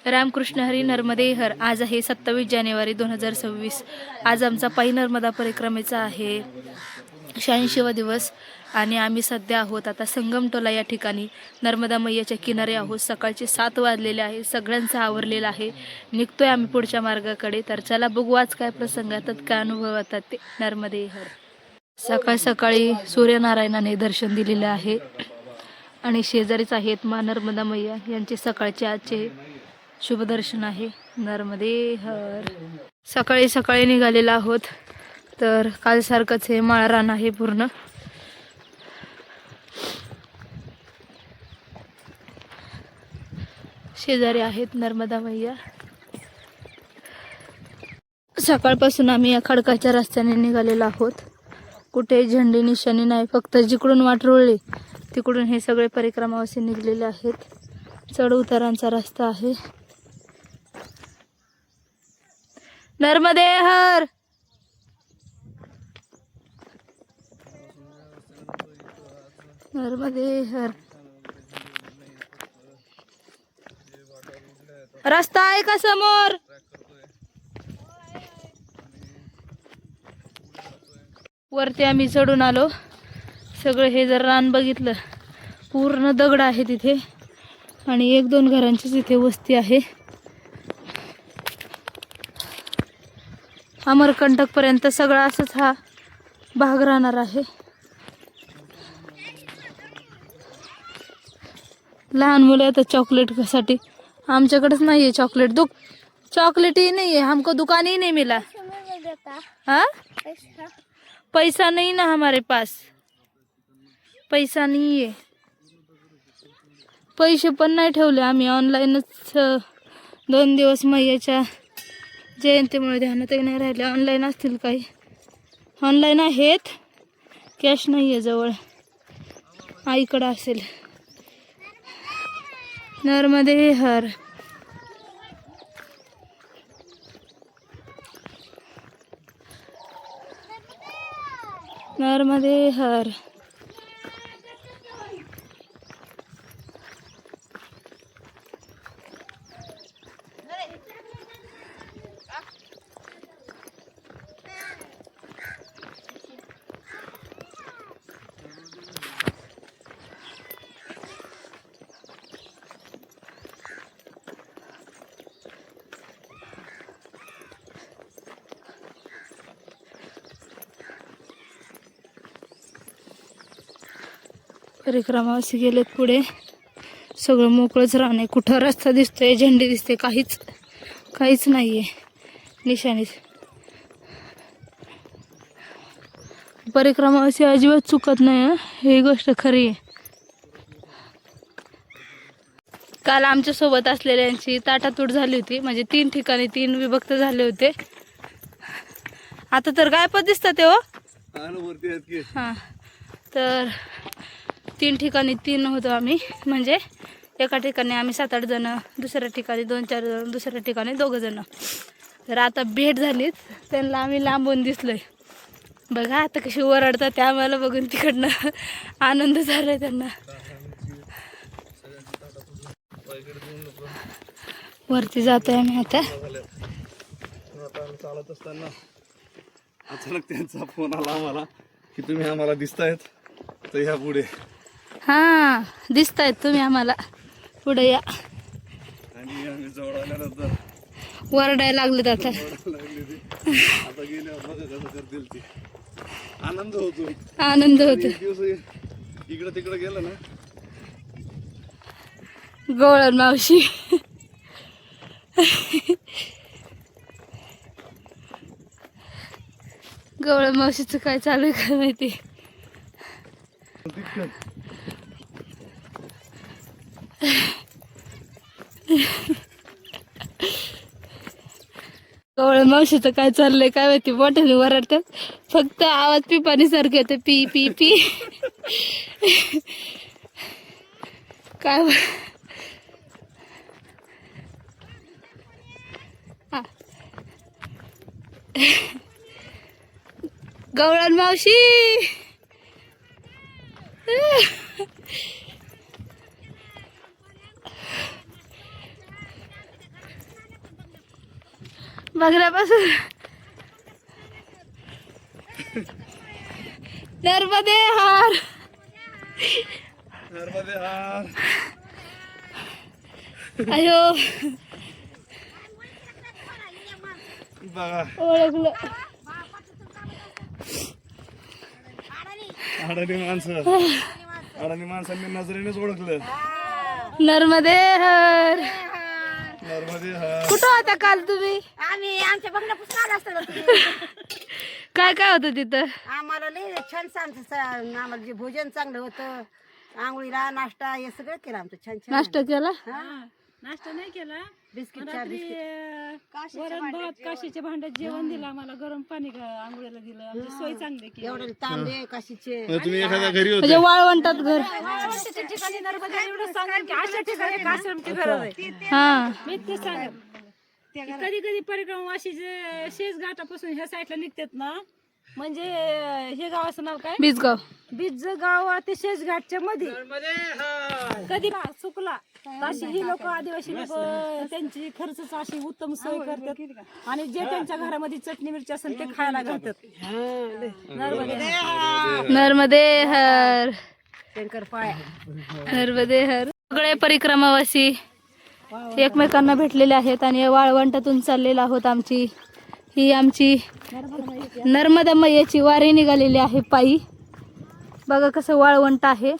रामकृष्ण हरी नर्मदे हर. आज आहे 27 जानेवारी 2026. आज आमचा पायी नर्मदा परिक्रमेचा आहे 86वा दिवस आणि आम्ही सध्या आहोत आता संगमटोला या ठिकाणी नर्मदा मैयाच्या किनारे आहोत. सकाळचे 7 वाजलेले आहे. सगळ्यांचा आवरलेला आहे. निघतोय आम्ही पुढच्या मार्गाकडे. तर चला बघू आज काय प्रसंग येतात, काय अनुभव येतात ते. नर्मदे हर. सकाळ सकाळी सूर्यनारायणाने दर्शन दिलेले आहे आणि शेजारीच आहेत मा नर्मदा मैया यांचे सकाळचे आजचे शुभदर्शन आहे. नर्मदे हर. सकाळी सकाळी निघालेला आहोत. तर कालसारखंच हे माळरान आहे पूर्ण. शेजारी आहेत नर्मदा मैया. सकाळपासून आम्ही या खडकाच्या रस्त्याने निघालेलो आहोत. कुठे झेंडी निशाणी नाही, फक्त जिकडून वाट रोळली तिकडून हे सगळे परिक्रमावासी निघलेले आहेत. चढ उतारांचा रस्ता आहे. नर्मदे हर. नर्मदे हर. रस्ता आहे का समोर? वरती आम्ही चढून आलो. सगळं हे जर रान बघितलं, पूर्ण दगड आहे तिथे आणि 1-2 घरांचीच इथे वस्ती आहे. अमरकंटक पर्यंत सगळा असंच हा भाग राहणार आहे. लहान मुलं आता चॉकलेट साठी आमच्याकडेच नाहीये चॉकलेट. चॉकलेट ही नहीं है हमको, दुकान ही नहीं मिला. हाँ, पैसा नहीं ना हमारे पास, पैसा नहीं है. पैसे पण नाही ठेवले आम्ही. ऑनलाईनच 2 दिवस मैयाच्या जयंतीमुळे ध्यानातही नाही राहिले. ऑनलाईन असतील काही, ऑनलाईन आहेत, कॅश नाही आहे जवळ. आईकडं असेल. नर्मदे हर. नर्मदे हर. परिक्रमावासी गेलेत पुढे. सगळं मोकळंच राहणे. कुठं रस्ता दिसतोय, झेंडे दिसते, काहीच नाहीये निशाणीच. परिक्रमावासी अजिबात चुकत नाही, ही गोष्ट खरी आहे. काल आमच्या सोबत असलेल्यांची ताटातूट झाली होती. म्हणजे 3 ठिकाणी 3 विभक्त झाले होते. आता तर गायबच दिसतात हो. हा, तर 3 ठिकाणी 3 होतो आम्ही. म्हणजे एका ठिकाणी आम्ही 7-8 जण, दुसऱ्या ठिकाणी 2-4 जण, दुसऱ्या ठिकाणी 2 जण. तर आता भेट झालीत. त्यांना आम्ही लांबून दिसलोय. बघा आता कशी ओरडतात ते आम्हाला बघून. तिकडनं आनंद झालाय त्यांना. वरती जातोय आम्ही आता. चालत असताना अचानक त्यांचा फोन आला आम्हाला की तुम्ही आम्हाला दिसतायत, तर ह्या पुढे. हा, दिसतायत तुम्ही आम्हाला, पुढे या. आणि आम्ही जवळ आल्यानंतर वरडायला लागलेत आता. आता गेल्यावर बघा कसं करतील ते. आनंद होतो. एक दिवस इकडं तिकडं गेलं ना. गवळण मावशी. गवळण मावशीचं काय चालू आहे काय माहिती. गवळण मावशीचं काय चाललंय काय माहिती. मोठ्याने वरडतात, फक्त आवाज पिपाणी सारखं येतं. P P P. काय गवळण मावशी. बघण्यापासून नर्मदे हार. नर्मदे हार. अयो बघा ओळखलं. अडाणी माणसांनी नजरेनेच ओळखलं. नर्मदे हर. नर्मदे हार. कुठं होता काल तुम्ही? आम्ही आमच्या बघण्यापासून आला असतो ना तुम्ही. काय काय होतं तिथं? आम्हाला लय छान आम्हाला जे भोजन चांगलं होतं, आंघोळीला नाश्ता हे सगळं केलं आमचं छान छान. नाश्ता केला? नाश्ता नाही केला. बिस्किटच्या बिस्किट वरण भात काशीच्या भांड्यात जेवण दिलं आम्हाला, गरम पाणी आंघोळीला दिलं. आमची सोय चांगली केली. एवढे तांबे काशीचे. म्हणजे तुम्ही एखाद्या घरी होते. म्हणजे वाळवंटात घर. वाळवंटाच्या ठिकाणी नर्मदा एवढं सांगेन की अशा ठिकाणी एक आश्रमची गरज आहे. हा मी ते सांगेन. कधी कधी परिक्रमा अशी जे शेज घाटापासून ह्या साईडला निघतात ना, म्हणजे हे गावाचं नाव काय? बीजगाव. बीज गाव ते शेज घाटच्या मध्ये कधी चुकला अशी ही लोक, आदिवासी लोक त्यांची खर्च अशी उत्तम सोय करतात आणि जे त्यांच्या घरामध्ये चटणी मिरची असेल ते खायला घालतात. नर्मदे हर. शंकर पाळ्या. नर्मदे हर. सगळे परिक्रमावासी एकमेकांना भेटलेले आहेत आणि वाळवंटातून चाललेला आहोत. ही आमची नर्मदा मैयाची वारी निघालेली आहे पायी. बघा कसं वाळवंट आहे.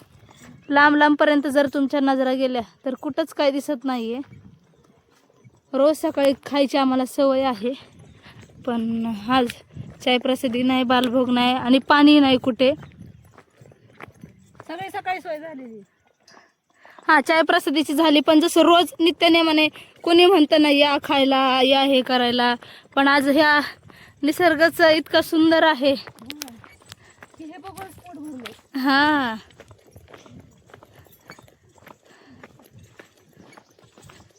लांब लांबपर्यंत जर तुमच्या नजरा गेल्या तर कुठंच काय दिसत नाहीये. रोज सकाळी खायची आम्हाला सवय आहे, पण आज चाय प्रसिद्धी नाही, बालभोग नाही आणि पाणी नाही कुठे. सगळी सकाळी सोय झालेली. हा, चाय प्रसिद्धीची झाली, पण जसं रोज नित्यनेमाने कोणी म्हणतं ना या खायला या हे करायला, पण आज ह्या निसर्गाच इतका सुंदर आहे. हे बघून पोट भरले. हा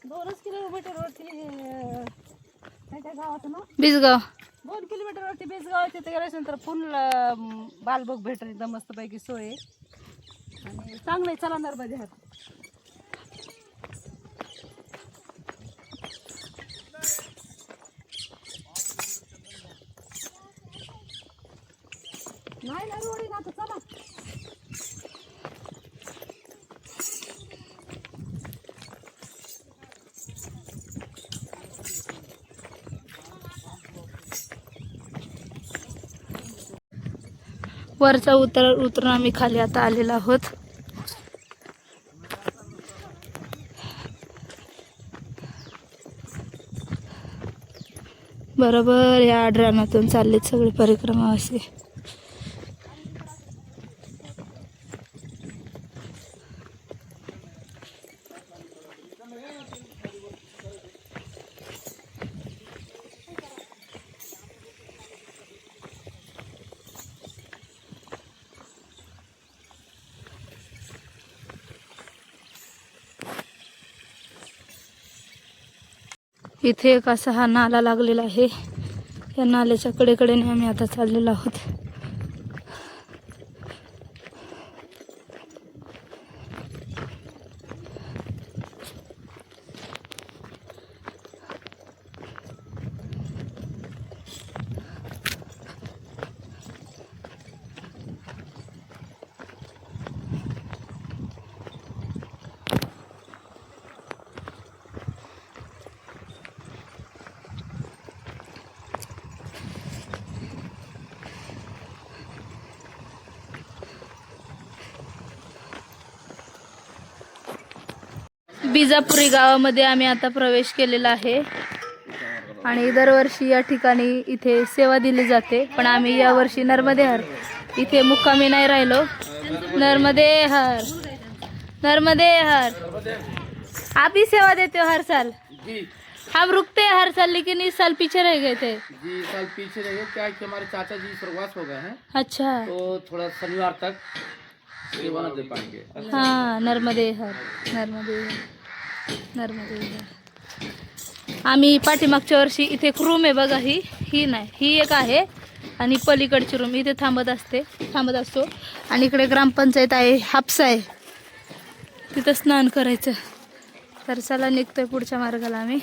2 किलोमीटरवरती त्या गावाचं नाव बीजगाव. 2 किलोमीटरवरती बेसगाव. तिथे गेल्यानंतर पुन्हा बालभोग भेटेल. एकदम मस्तपैकी सोय आहे आणि चांगलं आहे. चला नर्मदे हार. नाही ना रोड आहे ना, आता चला. वरचा उतरून आम्ही खाली आता आलेलो आहोत. बरोबर या आडरानातून चाललेत सगळे परिक्रमावासी. इथे एक असा हा नाला लागलेला आहे. या नाल्याच्या कडेकडेने आम्ही आता चाललेलो आहोत. बिजापुरी गावामध्ये आम्ही आता प्रवेश केलेला आहे आणि दरवर्षी या ठिकाणी इथे सेवा दिली जाते, पण आम्ही यावर्षी नर्मदे हर इथे मुक्कामी नाही राहिलो. नर्मदे हर. नर्मदे हर. आप ही सेवा देते हो हर साल? हम रुकते हैं हर साल, लेकिन इस साल पीछे रह गए थे. जी साल पीछे रह गए, क्या कि हमारे चाचा जी स्वर्गवास हो गए हैं, अच्छा. तो थोड़ा शनिवार तक सेवा न दे पाएंगे. हाँ, नर्मदे हर. नर्मदे हर. नर्मदे हर. आम्ही पाठीमागच्या वर्षी इथे एक रूम आहे बघा, ही नाही, ही एक आहे आणि पलीकडची रूम इथे थांबत असतो. आणि इकडे ग्रामपंचायत आहे, हापसा आहे, तिथं स्नान करायचं. तर चला निघतोय पुढच्या मार्गाला आम्ही.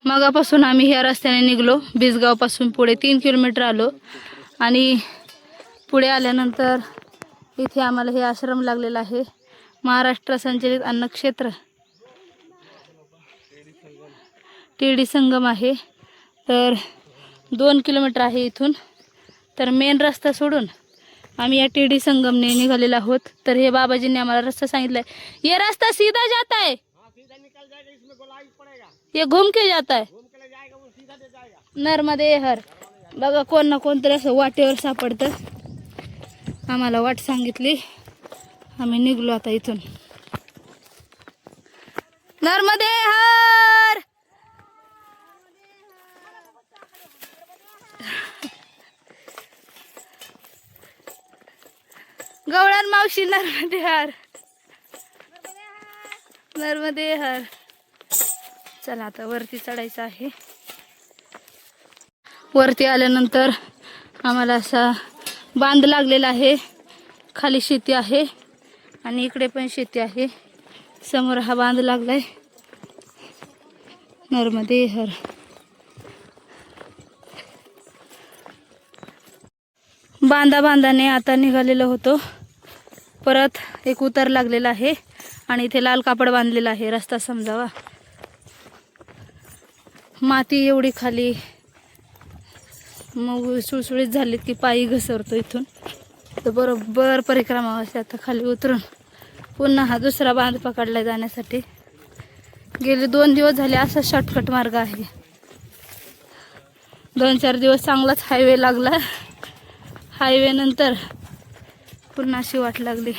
मगापासून आम्ही ह्या रस्त्याने निघलो. बिसगावपासून पुढे 3 किलोमीटर आलो आणि पुढे आल्यानंतर इथे आम्हाला हे आश्रम लागलेला आहे. महाराष्ट्र संचलित अन्नक्षेत्र टेडी संगम आहे. तर 2 किलोमीटर आहे इथून. तर मेन रस्ता सोडून आम्ही या टेडी संगमने निघालेलो आहोत. तर हे बाबाजींनी आम्हाला रस्ता सांगितलाय. ये रास्ता सीधा जाता है, ये घूम के जाता है नर्मदे हर. बघा कोण ना कोणतरी असं वाटेवर सापडतं. आम्हाला वाट सांगितली. आम्ही निघलो आता इथून. नर्मदे हर. गवळण मावशी नर्मदे हर, नर्मदे हर. चला आता वरती चढायचं आहे. वरती आल्यानंतर आम्हाला असा बांध लागलेला आहे. खाली शेती आहे आणि इकडे पण शेती आहे. समोर हा बांध लागलाय. नर्मदे हर. बांधाने आता निघालेलो होतो. परत एक उतार लागलेला आहे आणि इथे लाल कापड बांधलेला आहे रस्ता समजावा. माती एवढी खाली मग सुळसुळीत झालीत की पायी घसरतो इथून. तर बरोबर परिक्रमा असे आता खाली उतरून पुन्हा हा दुसरा बांध पकडला जाण्यासाठी. गेले 2 दिवस झाले असा शॉर्टकट मार्ग आहे. 2-4 दिवस चांगलाच हायवे लागला. हायवे नंतर पुन्हा अशी वाट लागली.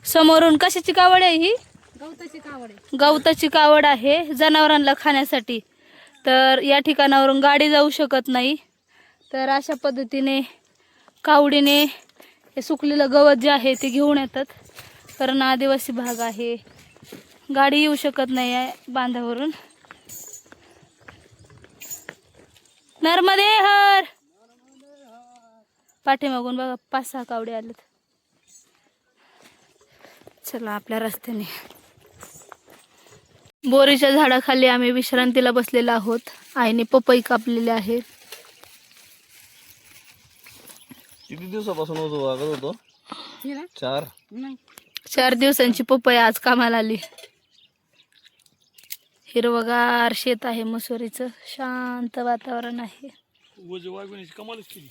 समोरून कशाची कावड आहे ही? गवताची कावड आहे. गवताची कावड आहे जनावरांना खाण्यासाठी. तर या ठिकाणावरून गाडी जाऊ शकत नाही. तर अशा पद्धतीने कावडीने हे सुकलेलं गवत जे आहे ते घेऊन येतात. कारण आदिवासी भाग आहे, गाडी येऊ शकत नाही आहे बांधावरून. नर्मदे हर. पाठीमागून बघा 5-6 कावडे आलेत. चला आपल्या रस्त्याने. बोरीच्या झाडाखाली आम्ही विश्रांतीला बसलेलो आहोत. आईने पपई कापलेले आहे. किती दिवसापासून वागत होतो? 4 दिवसांची पपई आज कामाला आली. हिरवगार शेत आहे मसुरीचं. शांत वातावरण आहे. कमालच केली.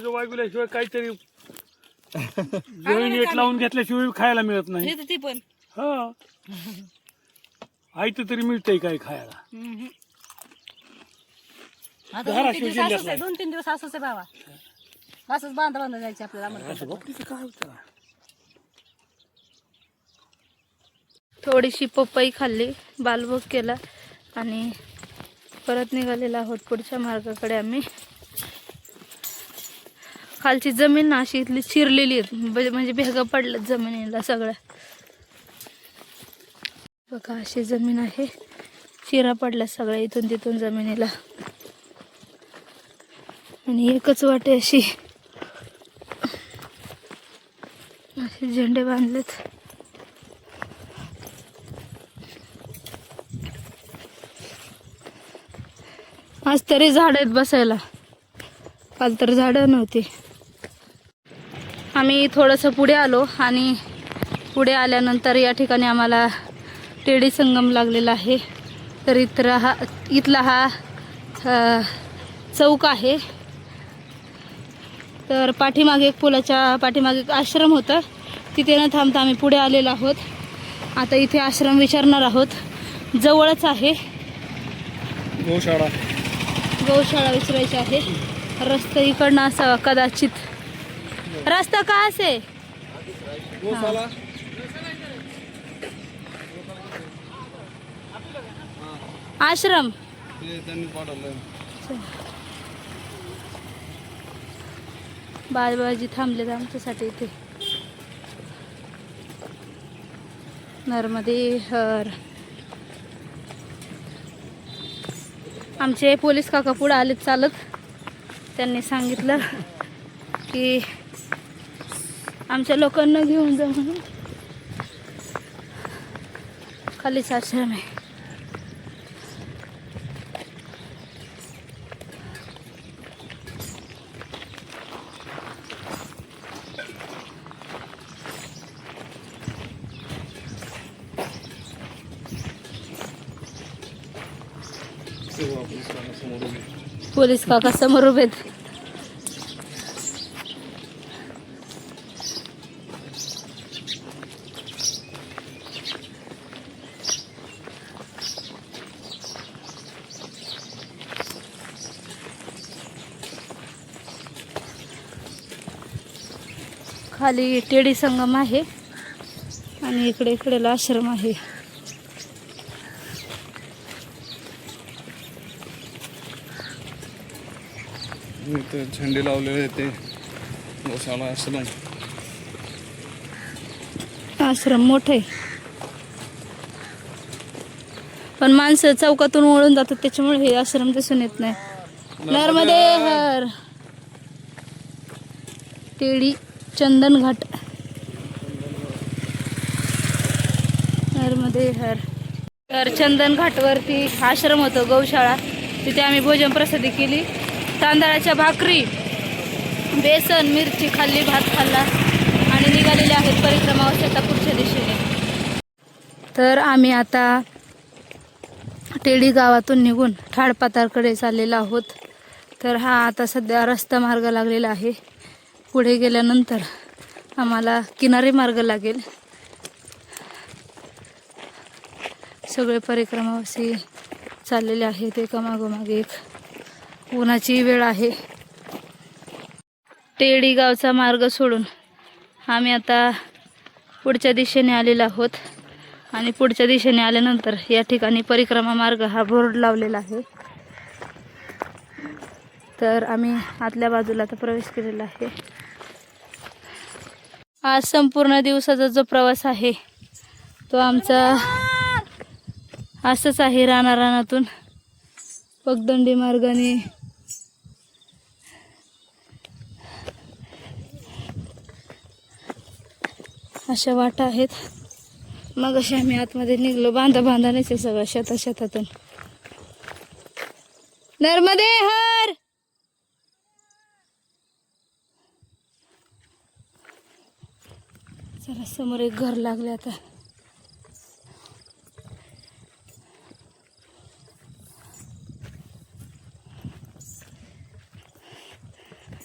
वागविल्याशिवाय काहीतरी नीट लावून घेतल्याशिवाय खायला मिळत नाही. ती पण हा आयत तरी मिळतंय काय खायला. आता 2-3 दिवस असंच आहे बाबा. असंच बांधा जायचे आपल्याला. थोडीशी पपई खाल्ली, बालभोग केला आणि परत निघालेला आहोत पुढच्या मार्गाकडे आम्ही. खालची जमीन ना अशी इथली चिरलेली आहे, म्हणजे भेगा पडल्यात जमिनीला सगळ्या. बघा अशी जमीन आहे, चिरा पडल्या सगळ्या इथून तिथून जमिनीला. आणि एकच वाटे अशी झेंडे बांधलेत. आज तरी झाड आहेत बसायला, काल तर झाडं नव्हती. आम्ही थोडंसं पुढे आलो आणि पुढे आल्यानंतर या ठिकाणी आम्हाला टेडी संगम लागलेला आहे. तर इथला हा चौक आहे. तर पाठीमागे एक पुलाच्या पाठीमागे एक आश्रम होता, तिथे न थांबता आम्ही पुढे आलेलो आहोत. आता इथे आश्रम विचारणार आहोत, जवळच आहे. गौशाळा विचारायची आहे. रस्ता इकडनं असावा कदाचित. रास्ता कहाँ से? आश्रम बाळबाजी थांबलेत आमच्यासाठी इथे. नर्मदे हर. आमचे पोलीस काका पुढे आलेत चालत. त्यांनी सांगितलं की आमच्या लोकांना घेऊन जा म्हणून. खालीच आश्रम आहे. तेव्हा आपण समोर उभे. पोलीस काका समोर उभे आहेत. खाली टेडी संगम आहे आणि इकडे इकडेला आश्रम आहे. इथं झेंडे लावलेले ते गोशाळा आश्रम. आश्रम मोठा आहे पण माणसं चौकातून वळून जातात त्याच्यामुळे हे आश्रम दिसून येत नाही. नर्मदे हर. टेडी चंदन घाट. नर्मदे हर. तर चंदन घाटवरती आश्रम होतो, गौशाळा. तिथे आम्ही भोजन प्रसादी केली. तांदळाच्या भाकरी, बेसन, मिरची खाल्ली, भात खाल्ला आणि निघालेले आहेत परिक्रमा शेतापूरच्या दिशेने. तर आम्ही आता टेडी गावातून निघून ठाडपातारकडे चाललेलो आहोत. तर हा आता सध्या रस्ता मार्ग लागलेला आहे. पुढे गेल्यानंतर आम्हाला किनारी मार्ग लागेल. सगळे परिक्रमावासी चाललेले आहेत एकामागोमाग एक. उन्हाची वेळ आहे. टेडी गावचा मार्ग सोडून आम्ही आता पुढच्या दिशेने आलेलो आहोत आणि पुढच्या दिशेने आल्यानंतर या ठिकाणी परिक्रमा मार्ग हा बोर्ड लावलेला आहे. तर आम्ही आतल्या बाजूला आता प्रवेश केलेला आहे. आज संपूर्ण दिवसाचा जो प्रवास आहे तो आमचा असंच आहे. रानातून पगदंडी मार्गाने अशा वाटा आहेत. मग अशी आम्ही आतमध्ये निघलो. बांधानेच आहे सगळं शेतातून. नर्मदे हर. चला समोर एक घर लागले आता.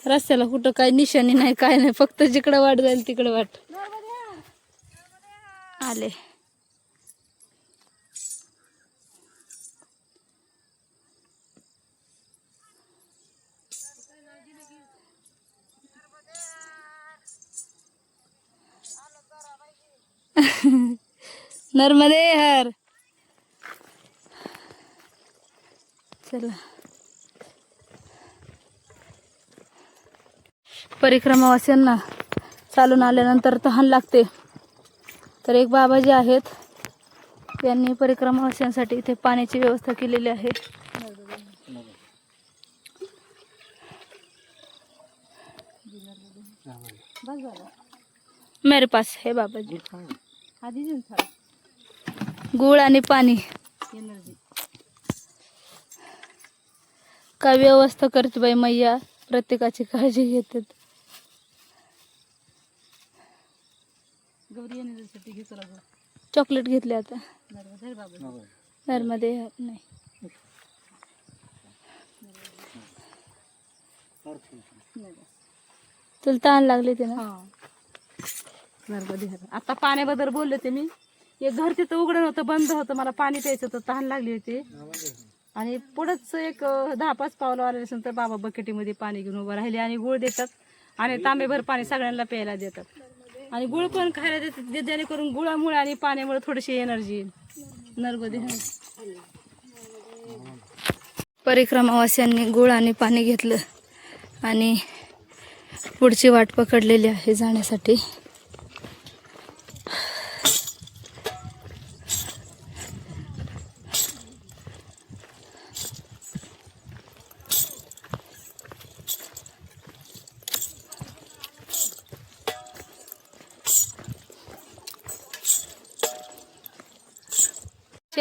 रस्त्याला कुठं काही निशाणी नाही, काय नाही, फक्त जिकडं वाट जाईल तिकडं वाट. आले. नर्मदे हर. चला परिक्रमावासियांना चालून आल्यानंतर तहान लागते. तर एक बाबाजी आहेत, त्यांनी परिक्रमावासियांसाठी इथे पाण्याची व्यवस्था केलेली आहे. मेरे पास है बाबाजी. गुळ आणि पाणी काय व्यवस्था करते बाई मैया, प्रत्येकाची काळजी घेतात. चॉकलेट घेतले आता. नर्मदे नाही तुला तहान लागली ते ना. आता पाण्याबद्दल बोलले ते मी. एक घर तिथं उघडं होतं, बंद होतं, मला पाणी प्यायचं होतं, तहान लागली होती. आणि पुढंच एक 10-5 पावलं आल्यानंतर बाबा बकेटीमध्ये पाणी घेऊन उभं राहिले आणि गुळ देतात आणि तांबेभर पाणी सगळ्यांना प्यायला देतात. आणि गुळ पण खायला देतात, जेणेकरून गुळामुळे आणि पाण्यामुळे थोडीशी एनर्जी येईल. नर्मदे हर. परिक्रमावासियांनी गुळ आणि पाणी घेतलं आणि पुढची वाट पकडलेली आहे जाण्यासाठी.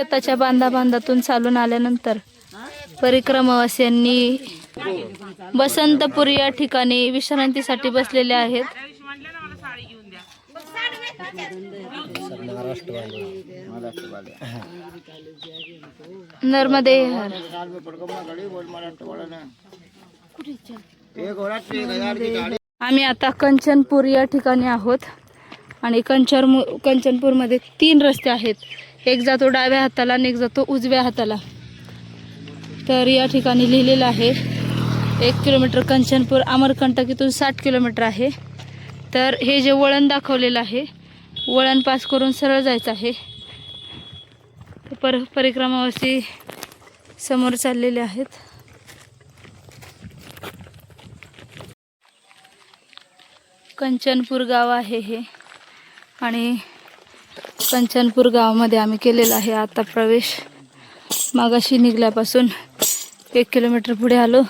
शेताच्या बांधातून चालून आल्यानंतर परिक्रमावासियांनी बसंतपूर या ठिकाणी विश्रांतीसाठी बसलेले आहेत. नर्मदे हर. आम्ही आता कंचनपूर या ठिकाणी आहोत आणि कंचनपूरमध्ये 3 रस्ते आहेत. एक जातो डाव्या हाताला आणि एक जातो उजव्या हाताला. तर या ठिकाणी लिहिलेलं आहे 1 किलोमीटर कंचनपूर. अमरकंटक इथून 60 किलोमीटर आहे. तर हे जे वळण दाखवलेलं आहे, वळण पास करून सरळ जायचं आहे. परिक्रमावासी समोर चाललेले आहेत. कंचनपूर गाव आहे हे आणि कंचनपूर गावामध्ये आम्ही केलेला आहे आता प्रवेश. मागाशी निघल्यापासून 1 किलोमीटर पुढे आलो.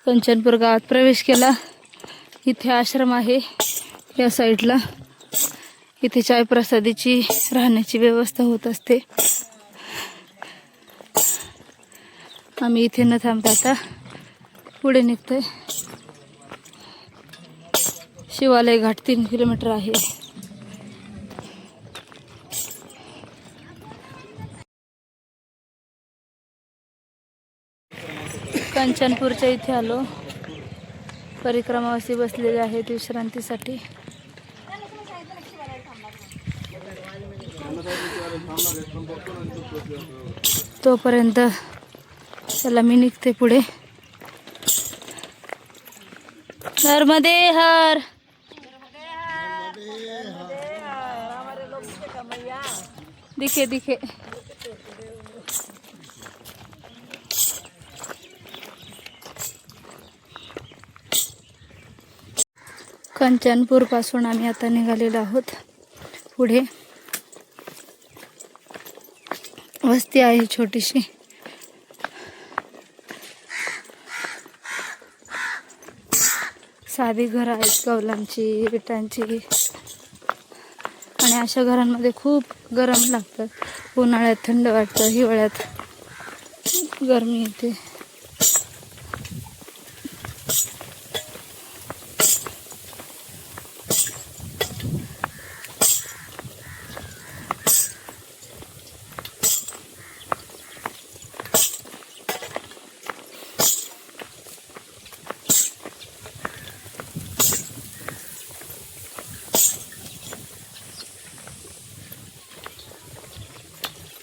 कंचनपूर गावात प्रवेश केला. इथे आश्रम आहे या साईडला. इथे चाय प्रसादीची राहण्याची व्यवस्था होत असते. आम्ही इथे न थांबता आता पुढे निघतोय. शिवालय घाट 3 किलोमीटर आहे. कंचनपूरच्या इथे आलो. परिक्रमावासी बसलेले आहेत विश्रांतीसाठी. तोपर्यंत चला मी निघते पुढे. नर्मदे हर. दिखे दिखे. कंचनपूर पासून आम्ही आता निघालेलो आहोत. पुढे वस्ती आहे छोटीशी. साधी घरं आहेत कौलांची, विटांची. आणि अशा घरांमध्ये खूप गरम लागतं. उन्हाळ्यात थंड वाटतं, हिवाळ्यात गरमी येते.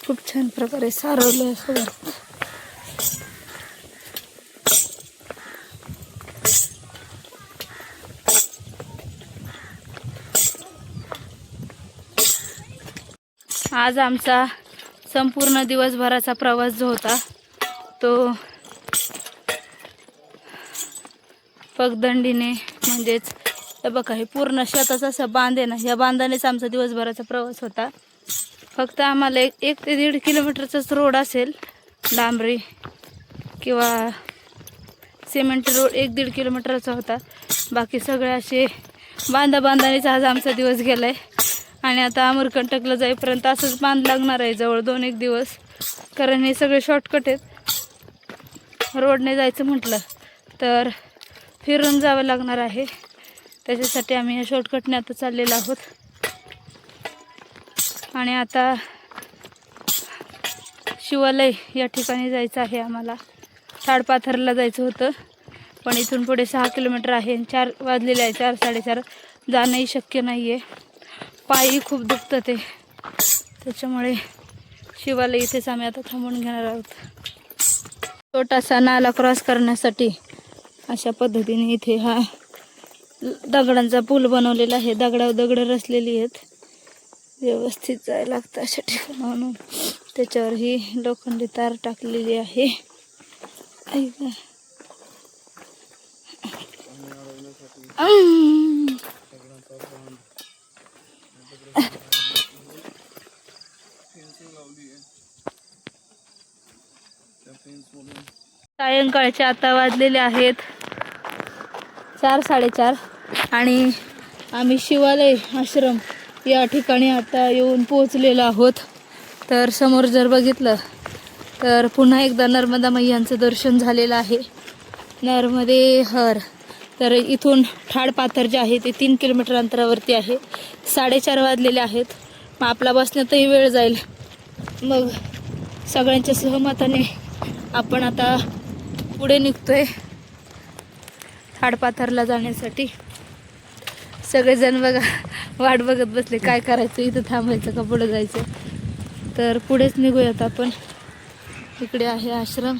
खूप छान प्रकारे सारवलं असं वाटतं. आज आमचा संपूर्ण दिवसभराचा प्रवास जो होता तो पगदंडीने, म्हणजेच हे बघा हे पूर्ण शेताचा असं बांध आहे ना, या बांधानेच आमचा दिवसभराचा प्रवास होता. फक्त आम्हाला 1 ते 1.5 किलोमीटरचाच रोड असेल, डांबरी किंवा सिमेंट रोड 1-1.5 किलोमीटरचा होता. बाकी सगळे असे बांधानेच आज आमचा दिवस गेला आहे. आणि आता अमरकंटकला जाईपर्यंत असंच बांध लागणार आहे जवळ 2-1 दिवस. कारण हे सगळे शॉर्टकट आहेत. रोडने जायचं म्हटलं तर फिरून जावं लागणार आहे. त्याच्यासाठी आम्ही या शॉर्टकटने आता चाललेलो आहोत. आणि आता शिवालय या ठिकाणी जायचं आहे आम्हाला. ताडपाथरला जायचं होतं, पण इथून पुढे 6 किलोमीटर आहे. 4 वाजलेले आहे, 4-4:30. जाणंही शक्य नाही आहे. पायही खूप दुखतं ते. त्याच्यामुळे शिवालय इथेच आम्ही आता थांबून घेणार आहोत. छोटासा नाला क्रॉस करण्यासाठी अशा पद्धतीने इथे हा दगडांचा पूल बनवलेला आहे. दगडावर दगड रचलेली आहेत. व्यवस्थित जायला लागतं अशा ठिकाणी, म्हणून त्याच्यावर ही लोखंडी तार टाकलेली आहे. सायंकाळचे आता वाजलेले आहेत 4-4:30 आणि आम्ही शिवालय आश्रम या ठिकाणी आता येऊन पोहोचलेलो आहोत. तर समोर जर बघितलं तर पुन्हा एकदा नर्मदा मैयांचं दर्शन झालेलं आहे. नर्मदे हर. तर इथून ठाडपाथर जे आहे ते 3 किलोमीटर अंतरावरती आहे. 4:30 वाजलेले आहेत. मग आपला बसण्यातही वेळ जाईल. मग सगळ्यांच्या सहमताने आपण आता पुढे निघतोय ठाडपाथरला जाण्यासाठी. सगळेजण बघा वाट बघत बसले, काय करायचं, इथं थांबायचं का पुढे जायचं. तर पुढेच निघूयात आपण. इकडे आहे आश्रम.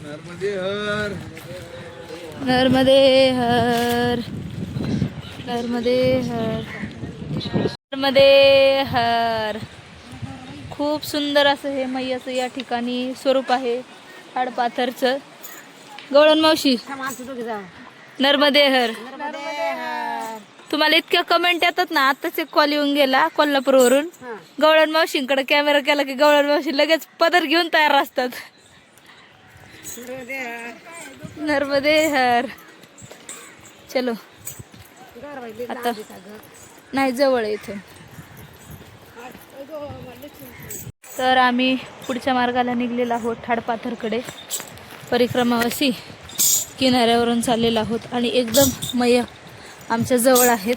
नर्मदे हर. नर्मदे हर. नर्मदे हर. नर्मदे हर. खूप सुंदर असं हे मैयाचं या ठिकाणी स्वरूप आहे ठाडपाथरचं. गवळण मावशी, आमचं दोघे जाऊ. नर्मदे हर. नर्मदे हर. तुम्हाला इतक्या कमेंट येतात ना. आताच एक कॉल येऊन गेला कोल्हापूरवरून. हां. गवळण मावशींकडे कॅमेरा केला की गवळण मावशी लगेच पदर घेऊन तयार असतात. नर्मदे हर. नर्मदे हर. चलो आता नाही जवळ आहे इथून. तर आम्ही पुढच्या मार्गाला निघलेलो आहोत ठाडपाथरकडे. परिक्रमावासी किनाऱ्यावरून चाललेलो आहोत आणि एकदम मैया आमच्या जवळ आहेत.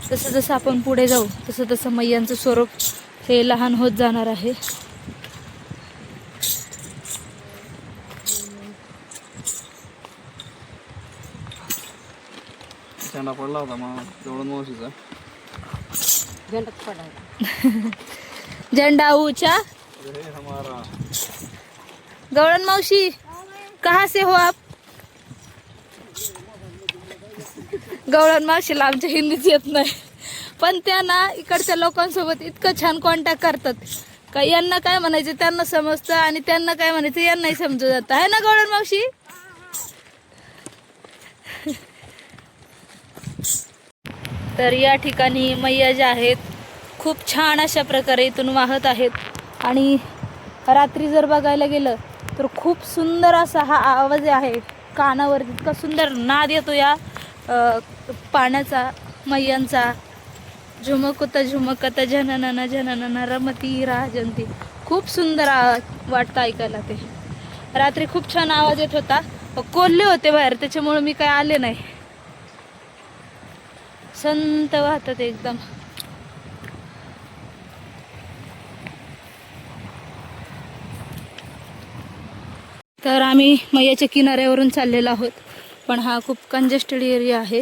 जसं जसं आपण पुढे जाऊ तसं तसं मैयांचं स्वरूप हे लहान होत जाणार आहे. झेंडा पडला होता मग गवळण मावशीचा. झेंडाच पडायला. झंडा ऊंचा. हे हमारा. गवळण मावशी कहाँ से हो आप? गवळण मावशीला आमच्या हिंदीच येत नाही, पण त्या ना इकडच्या लोकांसोबत इतकं छान कॉन्टॅक्ट करतात का यांना काय म्हणायचं त्यांना समजतं आणि त्यांना काय म्हणायचं यांनाही समजून जातं. आहे ना गवळण मावशी? तर या ठिकाणी मैया ज्या आहेत खूप छान अशा प्रकारे इथून वाहत आहेत. आणि रात्री जर बघायला गेलं तर खूप सुंदर असा हा आवाज आहे. कानावर इतका सुंदर नाद येतो या पाण्याचा, मैयांचा. झुमकुता झुमकता जननन जननन रमती राजंती. खूप सुंदर वाटतं ऐकायला ते. रात्री खूप छान आवाज येत होता. कोल्हे होते बाहेर त्याच्यामुळे मी काय आले नाही. संत वाहतात एकदम. तर आम्ही मैयाच्या किनाऱ्यावरून चाललेलो आहोत. पण हा खूप कंजेस्टेड एरिया आहे.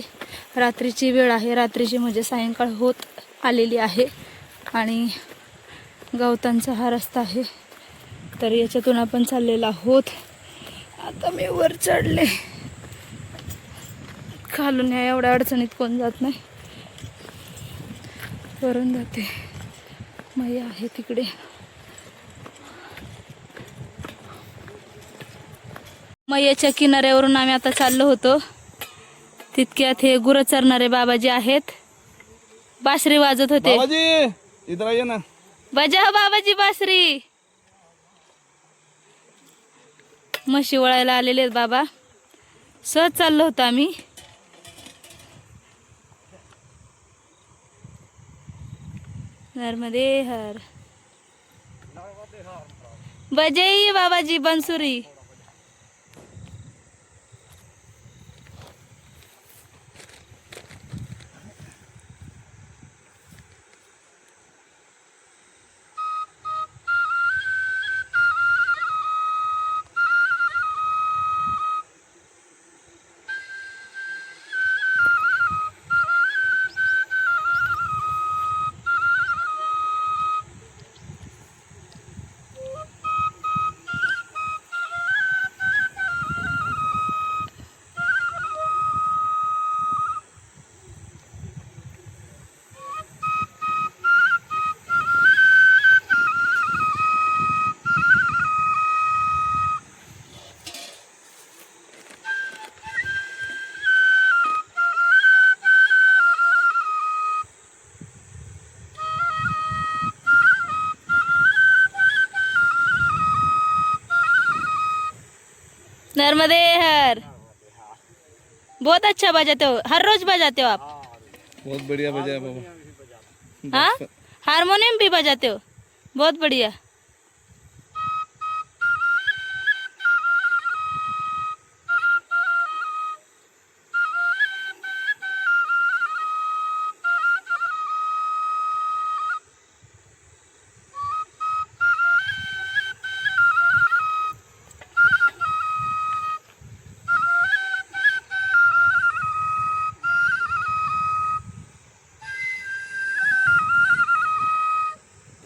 रात्रीची वेळ आहे. रात्रीची म्हणजे सायंकाळ होत आलेली आहे आणि गवतांचा हा रस्ता आहे. तर याच्यातून आपण चाललेलो आहोत. आता मी वर चढले. खालून या एवढ्या अडचणीत कोण जात नाही. वरून जाते. मैया आहे तिकडे. मैयाच्या किनाऱ्यावरून आम्ही आता चाललो होतो. तितक्यात हे गुरं चरणारे बाबाजी आहेत. बासरी वाजत होते. बाबाजी इधर आइए ना. बजा बाबाजी बासरी. म्हशी वळायला आलेले आहेत बाबा. सहज चाललो होतो आम्ही. नर्मदे हर. बजाई बाबाजी बंसुरी. नर्मदे हर. बहुत अच्छा बजाते हो, हर रोज बजाते हो आप? बहुत बढ़िया बजाया बाबा। हाँ, हारमोनियम भी बजाते हो, बहुत बढ़िया।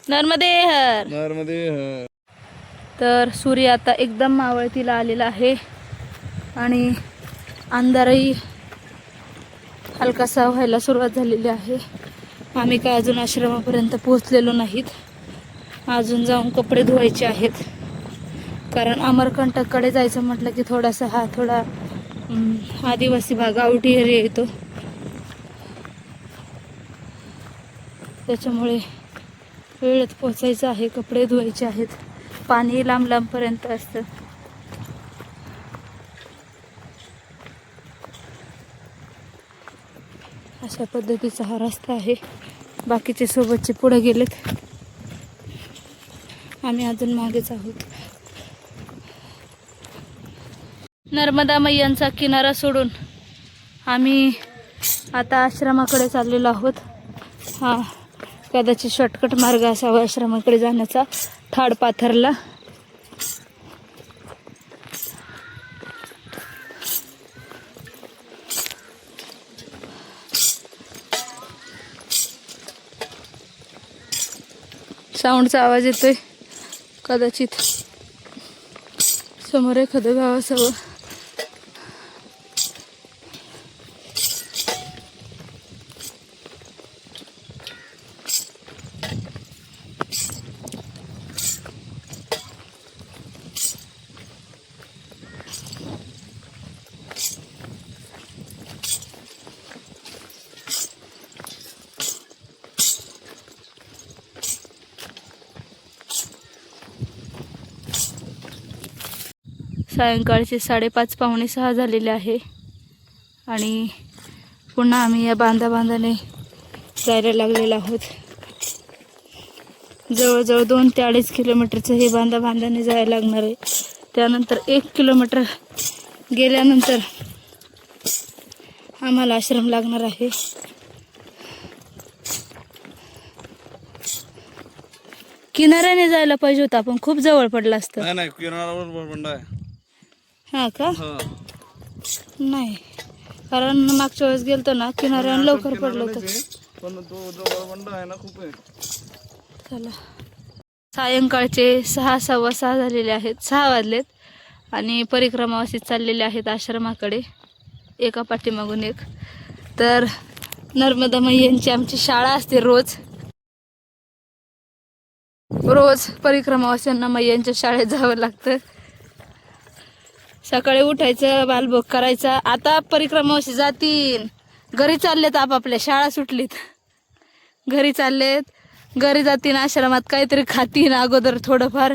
नर्मदे हर. नर्मदे हर. तर सूर्य आता एकदम मावळतीला आलेला आहे आणि अंधारही हलकासा व्हायला सुरुवात झालेली आहे. आम्ही काय अजून आश्रमापर्यंत पोहोचलेलो नाहीत. अजून जाऊन कपडे धुवायचे आहेत, कारण अमरकंटककडे जायचं म्हटलं की थोडासा हा थोडा आदिवासी भाग आउट एरिया येतो, त्याच्यामुळे वेळेत पोचायचं आहे. कपडे धुवायचे आहेत, पाणी लांब लांबपर्यंत असतं. अशा पद्धतीचा हा रस्ता आहे. बाकीचे सोबतचे पुढे गेलेत, आम्ही अजून मागेच आहोत. नर्मदा मैयांचा किनारा सोडून आम्ही आता आश्रमाकडे चाललेलो आहोत. हा कदाचित शॉर्टकट मार्ग असावा आश्रमाकडे जाण्याचा, थाडपाथरला. साऊंडचा आवाज येतोय, कदाचित समोर एखादं गाव असावं. सायंकाळचे 5:30 पावणे 6 झालेले आहे आणि पुन्हा आम्ही या बांधाने जायला लागलेलो आहोत. जवळजवळ 2 ते 2.5 किलोमीटरचं हे बांधाने जायला लागणार आहे. त्यानंतर 1 किलोमीटर गेल्यानंतर आम्हाला आश्रम लागणार आहे. किनाऱ्याने जायला पाहिजे होतं आपण, खूप जवळ पडलं असतं. नाही किनाऱ्यावर बंड आहे. हा का? हा. नाही, कारण मागच्या वेळेस गेलतो ना किनाऱ्यानं लवकर पडलं होतं. पण तो जवळ बंड आहे ना, खूप आहे. चला, सायंकाळचे 6, 6:15 झालेले आहेत, 6 वाजलेत आणि परिक्रमावासी चाललेले आहेत आश्रमाकडे, एका पाठीमागून एक. तर नर्मदा मैयांची आमची शाळा असते रोज परिक्रमावास्यांना मैयांच्या शाळेत जावं लागतं. सकाळी उठायचं, बालभोग करायचा. आता परिक्रमावासी जातील, घरी चाललेत आपापल्या, शाळा सुटलीत, घरी चाललेत, घरी जातील, आश्रमात काहीतरी खातील अगोदर थोडंफार,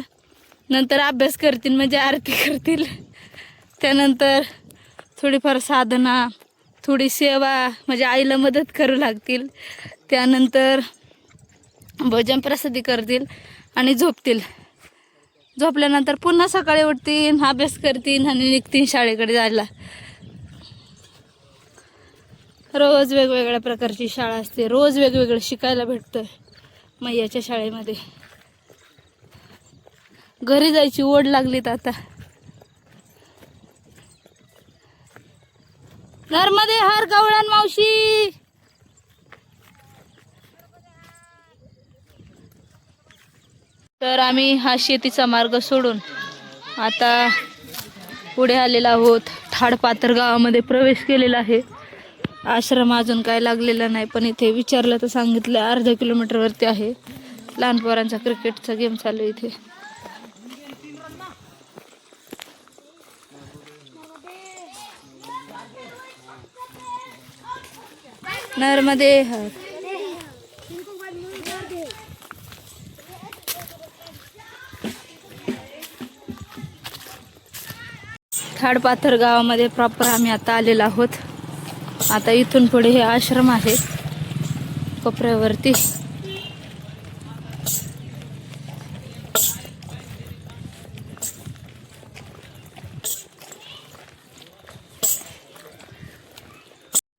नंतर अभ्यास करतील म्हणजे आरती करतील, त्यानंतर थोडीफार साधना, थोडी सेवा म्हणजे आईला मदत करू लागतील, त्यानंतर भोजन प्रसादी करतील आणि झोपतील. झोपल्यानंतर पुन्हा सकाळी उठतील, अभ्यास करतील आणि निघतील शाळेकडे जायला. रोज वेगवेगळ्या प्रकारची शाळा असते, रोज वेगवेगळं शिकायला भेटतं मैयाच्या शाळेमध्ये. घरी जायची ओढ लागलीत आता. नर्मदे हर गवळण मावशी. तर आम्ही हा शेतीचा मार्ग सोडून आता पुढे आलेलो आहोत. थाडपाथर गावामध्ये प्रवेश केलेला आहे. आश्रम अजून काय लागलेला नाही, पण इथे विचारलं तर सांगितलं अर्धा किलोमीटरवरती आहे. लहान पोरांचा क्रिकेटचा गेम चालू आहे इथे. नर्मदे हर. थाडपाथर गावामध्ये प्रॉपर आम्ही आता आलेलो आहोत. आता इथून पुढे हे आश्रम आहे कोपऱ्यावरती.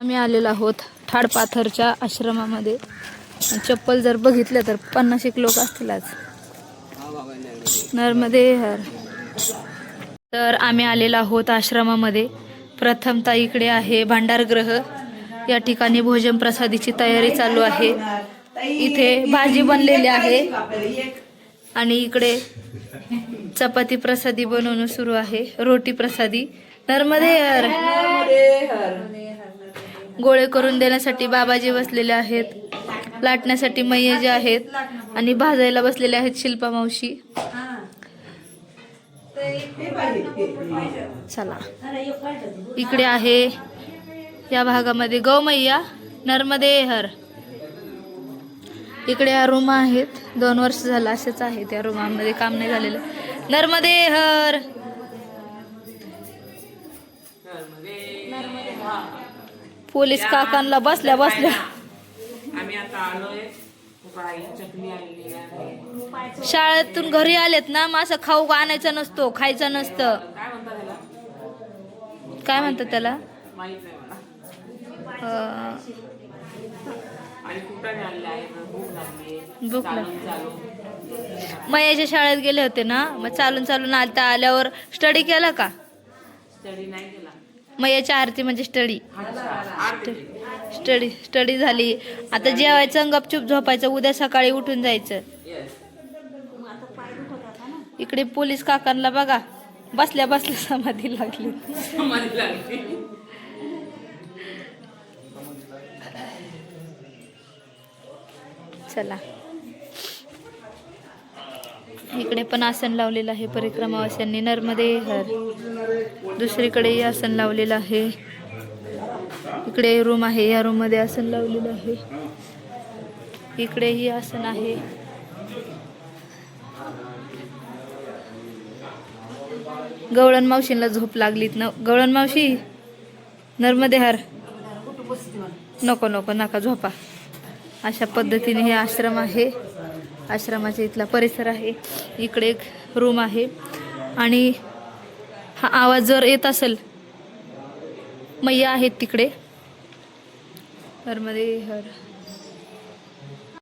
आम्ही आलेलो आहोत ठाडपाथरच्या आश्रमामध्ये. चप्पल जर बघितलं तर 50 लोक असतील आज. नर्मदे हर. तर आम्ही आलेलो आहोत आश्रमामध्ये. प्रथमतः इकडे आहे भांडारगृह. या ठिकाणी भोजन प्रसादीची तयारी चालू आहे. इथे भाजी बनलेली आहे आणि इकडे चपाती प्रसादी बनवणं सुरू आहे. रोटी प्रसादी. नर्मदे हर. गोळे करून देण्यासाठी बाबाजी बसलेले आहेत. लाटण्यासाठी मैये जे आहेत आणि भाजायला बसलेले आहेत शिल्पा मावशी. चला इकडे आहे या भागामध्ये गौमैया. नर्मदे हर. इकडे या रूम आहेत. 2 वर्ष झालं असेच आहे. त्या रूमामध्ये काम नाही झालेलं. नर्मदे हर. पोलीस काकांना बसल्या बसल्या आम्ही आता आलोय. चटणी आणली आहे. शाळेतून घरी आलेत ना, मग असं खाऊ आणायचं नसतो, खायचं नसतं. काय म्हणता त्याला? काय म्हणतात त्याला? माहित नाही मला. अं, आणि कुठं आणले आहे? भूक लागली. भूक लागली. चालून चालून मयाच्या शाळेत गेले होते ना, मग चालून चालून आता आल्यावर स्टडी केला का? स्टडी नाही केला. मयाच्या आरती म्हणजे स्टडी. आरती. स्टडी झाली. आता जेवायचं, गपचूप झोपायचं. उद्या सकाळी उठून जायचं. येस. इकडे पोलीस काकांना बघा, बसल्या बसल्या समाधी लागली. समाधी लागली. चला इकडे पण आसन लावलेलं आहे परिक्रमावास्यांनी. नर्मदे हर. दुसरीकडेही आसन लावलेलं आहे. इकडे रूम आहे. या रूम मध्ये आसन लावलेलं आहे. इकडेही आसन आहे. गवळण मावशींना झोप लागलीत ना. गवळण मावशी, नर्मदे हर. नको नको नका झोपा. अशा पद्धतीने हे आश्रम आहे. आश्रमाच्या इथला परिसर आहे. इकडे एक रूम आहे आणि हा आवाज जर येत असेल, मैया आहेत तिकडे. नर्मदे हर.